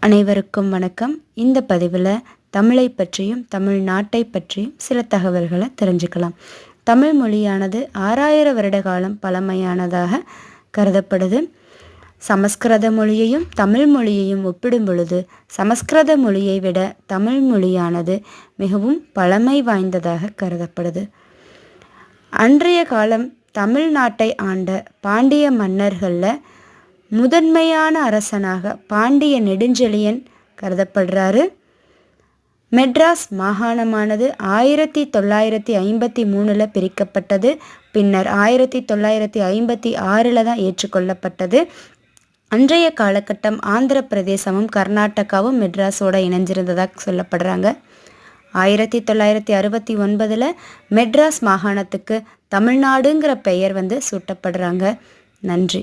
அனைவருக்கும் வணக்கம். இந்த பதிவில் தமிழை பற்றியும் தமிழ்நாட்டை பற்றியும் சில தகவல்களை தெரிஞ்சுக்கலாம். தமிழ் மொழியானது 6000 வருட காலம் பழமையானதாக கருதப்படுது. சமஸ்கிருத மொழியையும் தமிழ் மொழியையும் ஒப்பிடும் பொழுது சமஸ்கிருத மொழியை விட தமிழ் மொழியானது மிகவும் பழமை வாய்ந்ததாக கருதப்படுது. அன்றைய காலம் தமிழ்நாட்டை ஆண்ட பாண்டிய மன்னர்களில் முதன்மையான அரசனாக பாண்டிய நெடுஞ்செழியன் கருதப்படுறாரு. மெட்ராஸ் மாகாணமானது 1953 பிரிக்கப்பட்டது. பின்னர் 1956 தான் ஏற்றுக்கொள்ளப்பட்டது. அன்றைய காலகட்டம் ஆந்திர பிரதேசமும் கர்நாடகாவும் மெட்ராஸோட இணைஞ்சிருந்ததாக சொல்லப்படுறாங்க. 1969 மெட்ராஸ் மாகாணத்துக்கு தமிழ்நாடுங்கிற பெயர் சூட்டப்படுறாங்க. நன்றி.